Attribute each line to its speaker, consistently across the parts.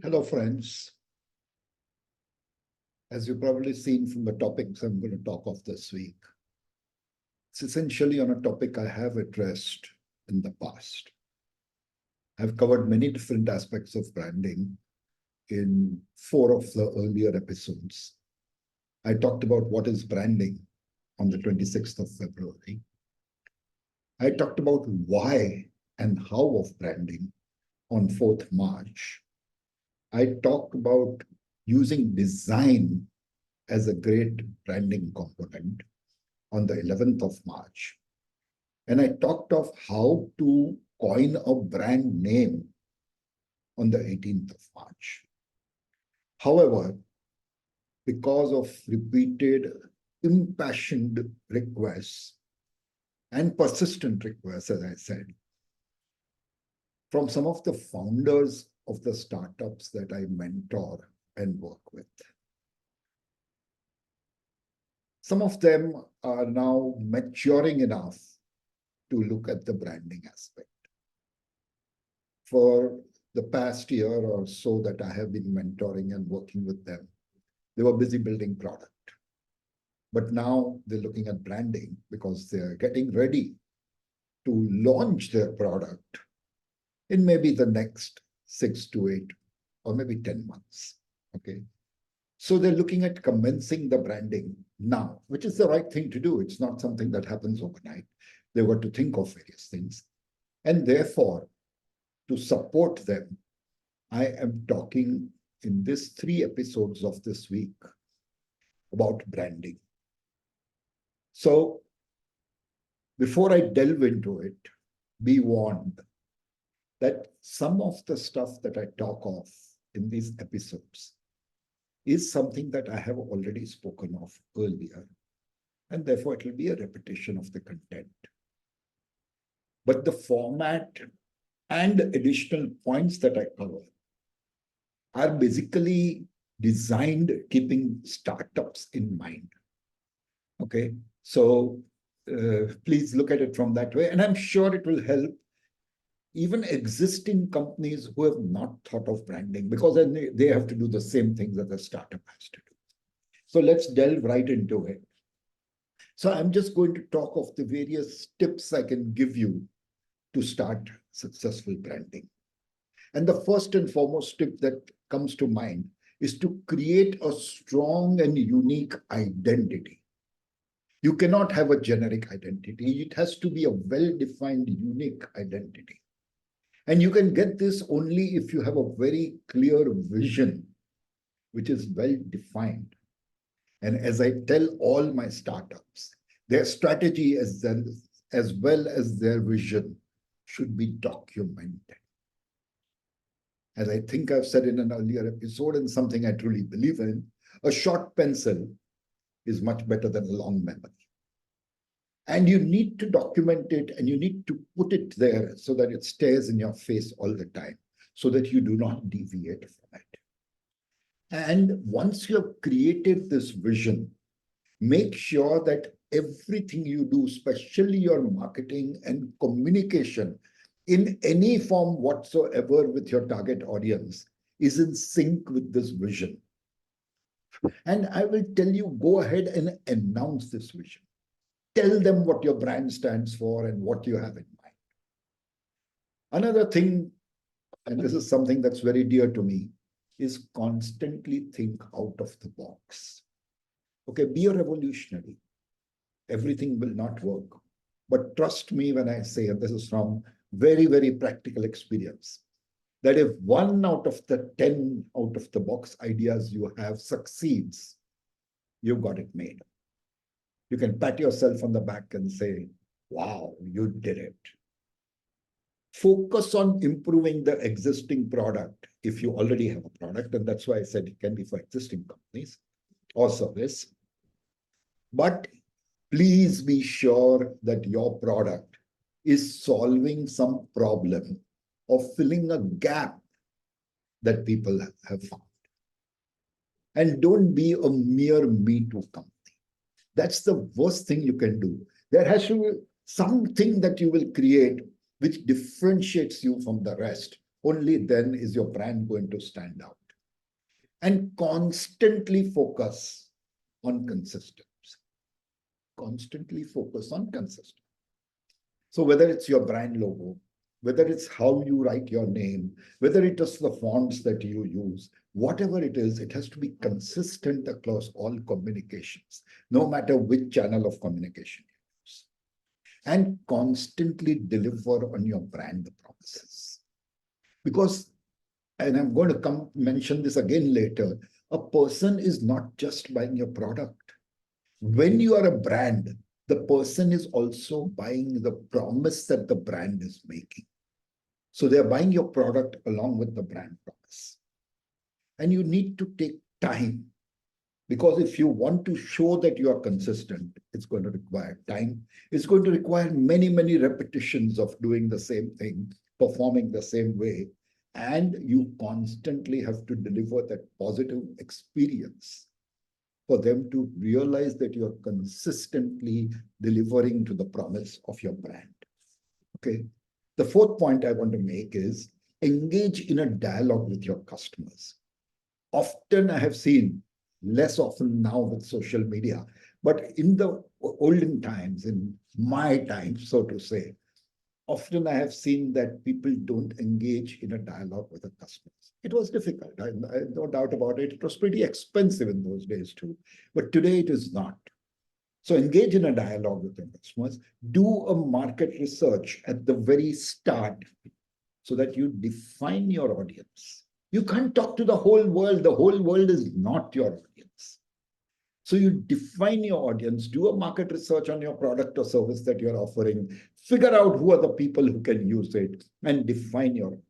Speaker 1: Hello, friends. As you've probably seen from the topics I'm going to talk of this week, it's essentially on a topic I have addressed in the past. I've covered many different aspects of branding in 4 of the earlier episodes. I talked about what is branding on the 26th of February. I talked about why and how of branding on 4th March. I talked about using design as a great branding component on the 11th of March. And I talked of how to coin a brand name on the 18th of March. However, because of repeated impassioned requests and persistent requests, as I said, from some of the founders of the startups that I mentor and work with, some of them are now maturing enough to look at the branding aspect. For the past year or so that I have been mentoring and working with them, they were busy building product. But now they're looking at branding because they're getting ready to launch their product in maybe the next 6 to 8 or maybe 10 months. Okay. So they're looking at commencing the branding now, which is the right thing to do. It's not something that happens overnight. They were to think of various things. And therefore, to support them, I am talking in these 3 episodes of this week about branding. So before I delve into it, be warned that some of the stuff that I talk of in these episodes is something that I have already spoken of earlier, and therefore it will be a repetition of the content. But the format and additional points that I cover are basically designed keeping startups in mind. Okay, so please look at it from that way, and I'm sure it will help even existing companies who have not thought of branding, because then they have to do the same things that a startup has to do. So let's delve right into it. So I'm just going to talk of the various tips I can give you to start successful branding. And the first and foremost tip that comes to mind is to create a strong and unique identity. You cannot have a generic identity. It has to be a well-defined, unique identity. And you can get this only if you have a very clear vision, which is well-defined. And as I tell all my startups, their strategy as well as their vision should be documented. As I think I've said in an earlier episode, and something I truly believe in, a short pencil is much better than a long memory. And you need to document it, and you need to put it there so that it stays in your face all the time, so that you do not deviate from it. And once you have created this vision, make sure that everything you do, especially your marketing and communication in any form whatsoever with your target audience, is in sync with this vision. And I will tell you, go ahead and announce this vision. Tell them what your brand stands for and what you have in mind. Another thing, and this is something that's very dear to me, is constantly think out of the box. Okay, be a revolutionary. Everything will not work. But trust me when I say, and this is from very, very practical experience, that if 1 out of the 10 out of the box ideas you have succeeds, you've got it made. You can pat yourself on the back and say, wow, you did it. Focus on improving the existing product if you already have a product. And that's why I said it can be for existing companies or service. But please be sure that your product is solving some problem or filling a gap that people have found. And don't be a mere Me Too company. That's the worst thing you can do. There has to be something that you will create which differentiates you from the rest, only then is your brand going to stand out. And constantly focus on consistency. Constantly focus on consistency. So whether it's your brand logo, whether it's how you write your name, whether it is the fonts that you use, whatever it is, it has to be consistent across all communications, no matter which channel of communication you use. And constantly deliver on your brand promises. Because, and I'm going to come mention this again later, a person is not just buying your product. When you are a brand, the person is also buying the promise that the brand is making. So they're buying your product along with the brand promise. And you need to take time, because if you want to show that you are consistent, it's going to require time. It's going to require many, many repetitions of doing the same thing, performing the same way. And you constantly have to deliver that positive experience for them to realize that you're consistently delivering to the promise of your brand. Okay. The fourth point I want to make is engage in a dialogue with your customers. Often I have seen, less often now with social media, but in the olden times, in my time, so to say, often I have seen that people don't engage in a dialogue with the customers. It was difficult, I no doubt about it. It was pretty expensive in those days too, but today it is not. So engage in a dialogue with your customers. Do a market research at the very start so that you define your audience. You can't talk to the whole world. The whole world is not your audience. So you define your audience, do a market research on your product or service that you're offering, figure out who are the people who can use it, and define your audience.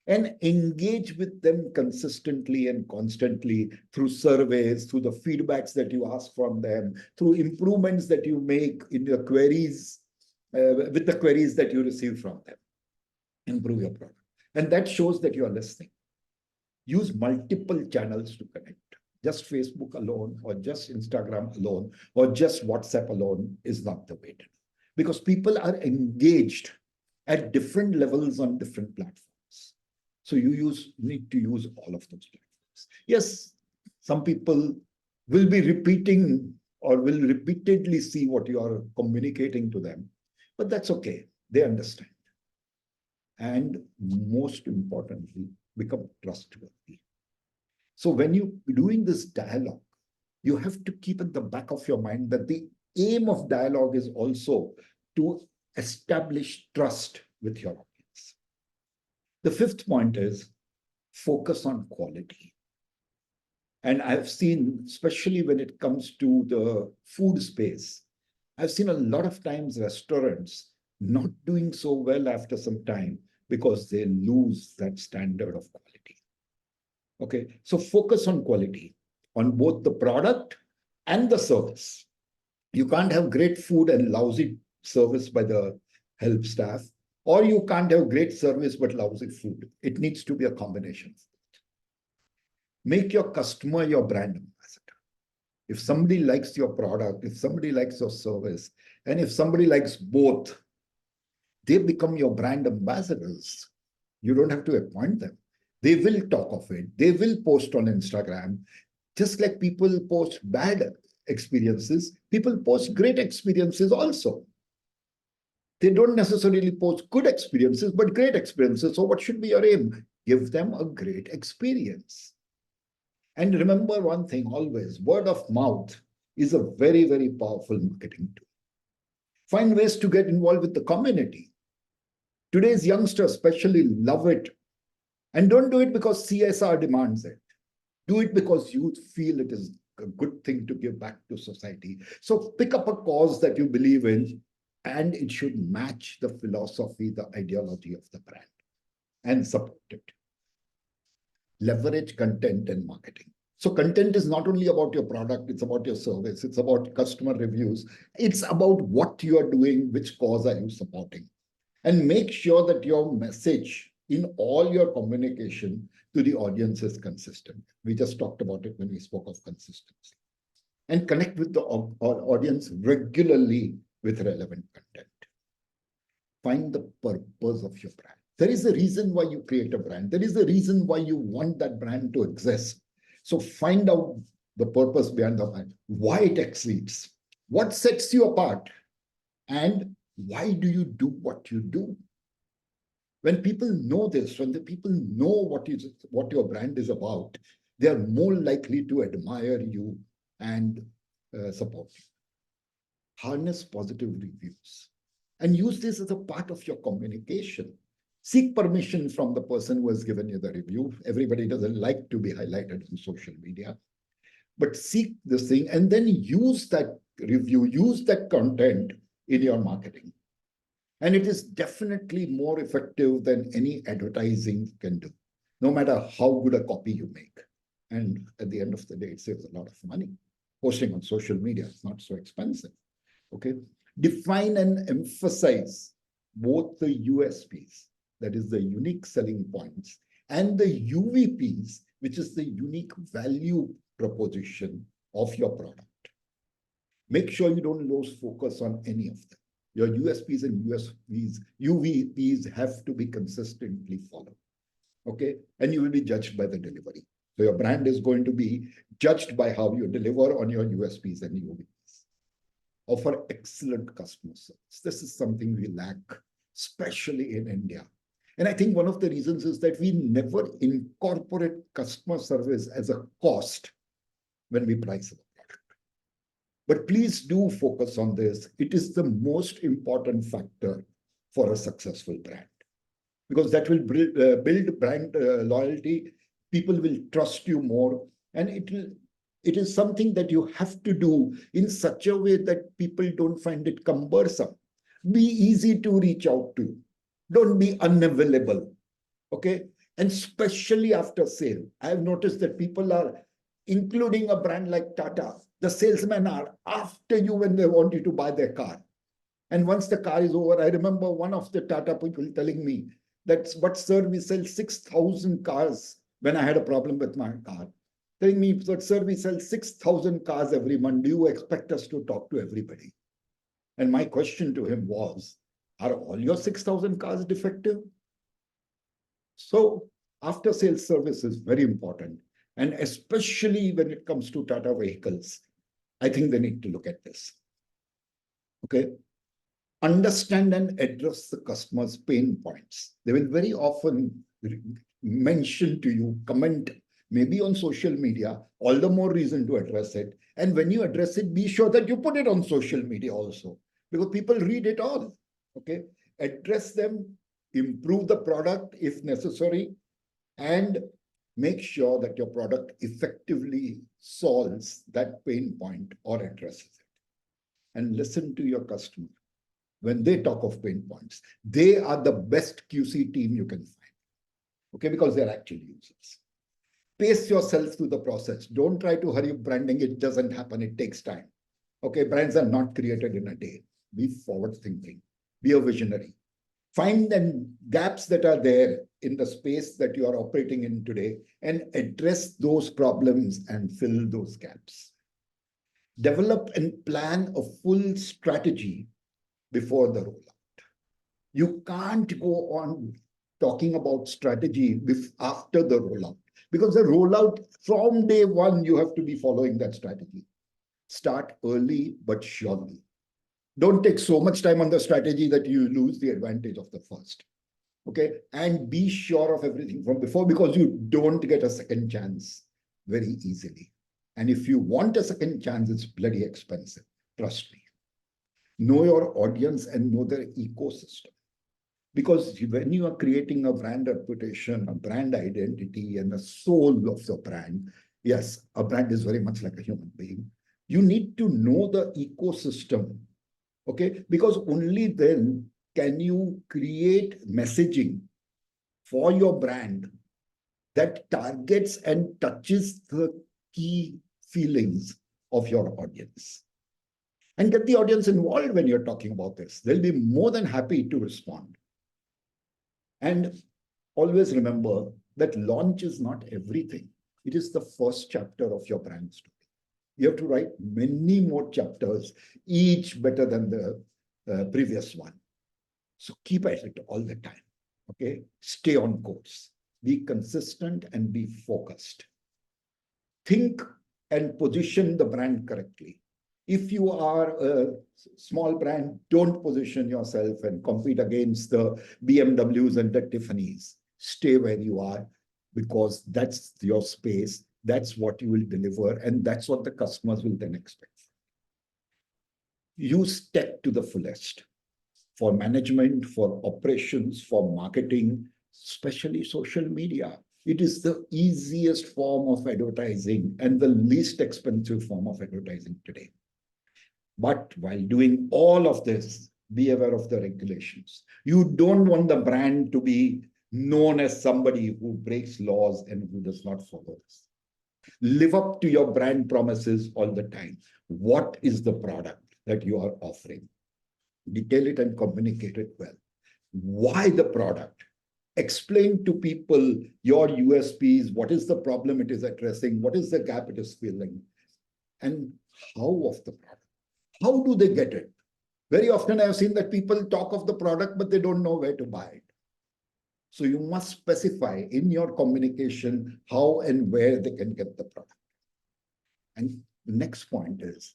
Speaker 1: And engage with them consistently and constantly through surveys, through the feedbacks that you ask from them, through improvements that you make in your queries, with the queries that you receive from them. Improve your product. And that shows that you are listening. Use multiple channels to connect. Just Facebook alone, or just Instagram alone, or just WhatsApp alone is not the way to do. Because people are engaged at different levels on different platforms. So you need to use all of those platforms. Yes, some people will be repeating or will repeatedly see what you are communicating to them, but that's okay. They understand. And most importantly, become trustworthy. So when you're doing this dialogue, you have to keep at the back of your mind that the aim of dialogue is also to establish trust with your audience. The fifth point is focus on quality. And I've seen, especially when it comes to the food space, I've seen a lot of times restaurants not doing so well after some time because they lose that standard of quality. Okay, so focus on quality, on both the product and the service. You can't have great food and lousy service by the help staff, or you can't have great service but lousy food. It needs to be a combination. Make your customer your brand ambassador. If somebody likes your product, if somebody likes your service, and if somebody likes both, they become your brand ambassadors. You don't have to appoint them. They will talk of it. They will post on Instagram. Just like people post bad experiences, people post great experiences also. They don't necessarily post good experiences, but great experiences. So what should be your aim? Give them a great experience. And remember one thing always, word of mouth is a very, very powerful marketing tool. Find ways to get involved with the community. Today's youngsters especially love it. And don't do it because CSR demands it. Do it because you feel it is a good thing to give back to society. So pick up a cause that you believe in, and it should match the philosophy, the ideology of the brand, and support it. Leverage content and marketing. So content is not only about your product, it's about your service, it's about customer reviews, it's about what you are doing, which cause are you supporting. And make sure that your message in all your communication to the audience is consistent. We just talked about it when we spoke of consistency. And connect with the audience regularly with relevant content. Find the purpose of your brand. There is a reason why you create a brand. There is a reason why you want that brand to exist. So find out the purpose behind the brand, why it exceeds, what sets you apart, and why do you do what you do? When people know this, when the people know what your brand is about, they are more likely to admire you and support you. Harness positive reviews and use this as a part of your communication. Seek permission from the person who has given you the review. Everybody doesn't like to be highlighted on social media, but seek this thing and then use that review, use that content in your marketing. And it is definitely more effective than any advertising can do, no matter how good a copy you make. And at the end of the day, it saves a lot of money. Posting on social media is not so expensive. Okay. Define and emphasize both the USPs, that is the unique selling points, and the UVPs, which is the unique value proposition of your product. Make sure you don't lose focus on any of them. Your USPs and UVPs have to be consistently followed. Okay. And you will be judged by the delivery. So your brand is going to be judged by how you deliver on your USPs and UVPs. Offer excellent customer service. This is something we lack, especially in India. And I think one of the reasons is that we never incorporate customer service as a cost when we price a product. But please do focus on this. It is the most important factor for a successful brand, because that will build brand loyalty. People will trust you more, and it is something that you have to do in such a way that people don't find it cumbersome. Be easy to reach out to. Don't be unavailable. Okay. And especially after sale, I have noticed that people are, including a brand like Tata, the salesmen are after you when they want you to buy their car. And once the car is over, I remember one of the Tata people telling me that, but sir, we sell 6,000 cars when I had a problem with my car. Telling me, but sir, we sell 6,000 cars every month. Do you expect us to talk to everybody? And my question to him was, are all your 6,000 cars defective? So after sales service is very important. And especially when it comes to Tata vehicles, I think they need to look at this. Okay. Understand and address the customer's pain points. They will very often mention to you, comment, maybe on social media, all the more reason to address it. And when you address it, be sure that you put it on social media also, because people read it all. Okay. Address them, improve the product if necessary, and make sure that your product effectively solves that pain point or addresses it. And listen to your customer. When they talk of pain points, they are the best QC team you can find. Okay, because they're actual users. Pace yourself through the process. Don't try to hurry up branding. It doesn't happen. It takes time. Okay, brands are not created in a day. Be forward thinking. Be a visionary. Find the gaps that are there in the space that you are operating in today and address those problems and fill those gaps. Develop and plan a full strategy before the rollout. You can't go on talking about strategy after the rollout, because the rollout from day one, you have to be following that strategy. Start early but surely. Don't take so much time on the strategy that you lose the advantage of the first. Okay. And be sure of everything from before, because you don't get a second chance very easily. And if you want a second chance, it's bloody expensive. Trust me. Know your audience and know their ecosystem. Because when you are creating a brand reputation, a brand identity, and the soul of the brand, yes, a brand is very much like a human being. You need to know the ecosystem. Okay, because only then can you create messaging for your brand that targets and touches the key feelings of your audience. And get the audience involved when you're talking about this. They'll be more than happy to respond. And always remember that launch is not everything. It is the first chapter of your brand story. You have to write many more chapters, each better than the previous one. So keep at it all the time. Okay, stay on course, be consistent and be focused. Think and position the brand correctly. If you are a small brand, don't position yourself and compete against the BMWs and the Tiffany's. Stay where you are, because that's your space, that's what you will deliver, and that's what the customers will then expect. Use tech to the fullest for management, for operations, for marketing, especially social media. It is the easiest form of advertising and the least expensive form of advertising today. But while doing all of this, be aware of the regulations. You don't want the brand to be known as somebody who breaks laws and who does not follow this. Live up to your brand promises all the time. What is the product that you are offering? Detail it and communicate it well. Why the product? Explain to people your USPs, what is the problem it is addressing, what is the gap it is filling, and how of the product. How do they get it? Very often I've seen that people talk of the product, but they don't know where to buy it. So you must specify in your communication how and where they can get the product. And the next point is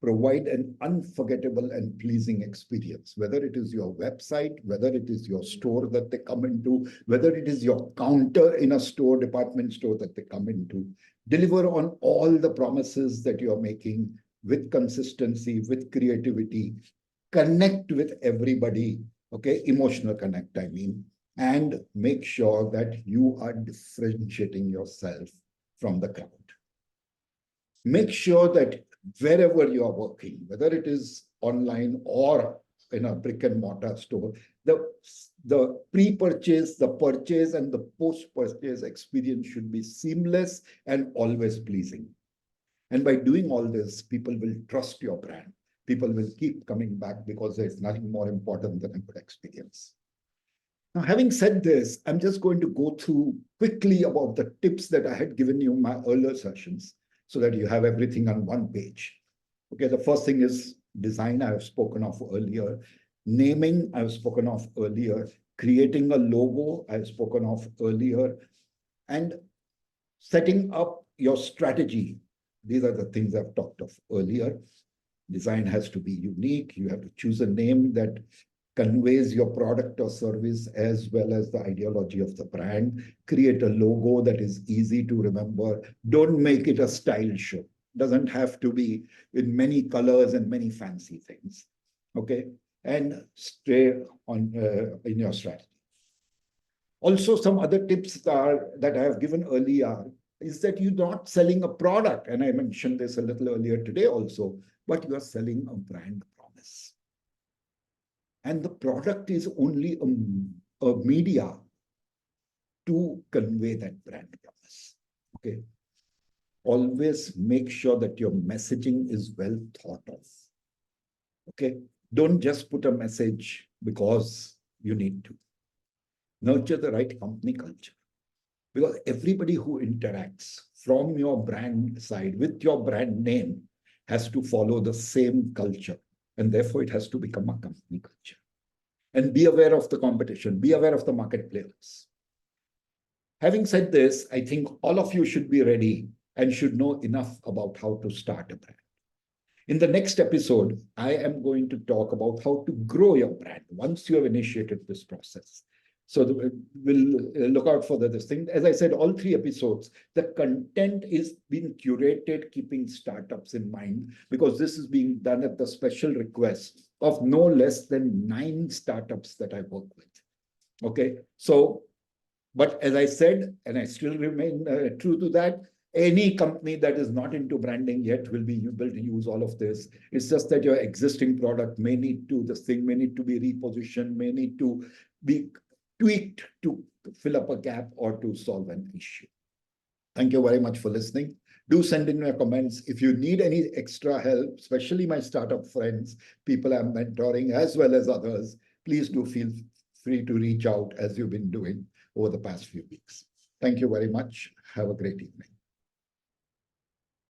Speaker 1: provide an unforgettable and pleasing experience, whether it is your website, whether it is your store that they come into, whether it is your counter in a store, department store that they come into. Deliver on all the promises that you're making with consistency, with creativity. Connect with everybody, okay? Emotional connect, I mean, and make sure that you are differentiating yourself from the crowd. Make sure that wherever you are working, whether it is online or in a brick and mortar store, the pre-purchase, the purchase, and the post-purchase experience should be seamless and always pleasing. And by doing all this, people will trust your brand. People will keep coming back because there's nothing more important than a good experience. Now, having said this, I'm just going to go through quickly about the tips that I had given you in my earlier sessions so that you have everything on one page. Okay, the first thing is design, I have spoken of earlier. Naming, I have spoken of earlier. Creating a logo, I have spoken of earlier. And setting up your strategy. These are the things I've talked of earlier. Design has to be unique. You have to choose a name that conveys your product or service as well as the ideology of the brand. Create a logo that is easy to remember. Don't make it a style show. Doesn't have to be in many colors and many fancy things. Okay, and stay on in your strategy. Also, some other tips that I have given earlier is that you're not selling a product, and I mentioned this a little earlier today also, but you are selling a brand promise. And the product is only a media to convey that brand promise. Okay. Always make sure that your messaging is well thought of. Okay. Don't just put a message because you need to. Nurture the right company culture. Because everybody who interacts from your brand side with your brand name has to follow the same culture. And therefore, it has to become a company culture. And be aware of the competition. Be aware of the market players. Having said this, I think all of you should be ready and should know enough about how to start a brand. In the next episode, I am going to talk about how to grow your brand once you have initiated this process. So we'll look out for this thing. As I said, all 3 episodes, the content is being curated, keeping startups in mind, because this is being done at the special request of no less than 9 startups that I work with. Okay, so, but as I said, and I still remain true to that, any company that is not into branding yet will be able to use all of this. It's just that your existing product may need to, this thing may need to be repositioned, may need to be tweaked to fill up a gap or to solve an issue. Thank you very much for listening. Do send in your comments. If you need any extra help, especially my startup friends, people I'm mentoring, as well as others, please do feel free to reach out as you've been doing over the past few weeks. Thank you very much. Have a great evening.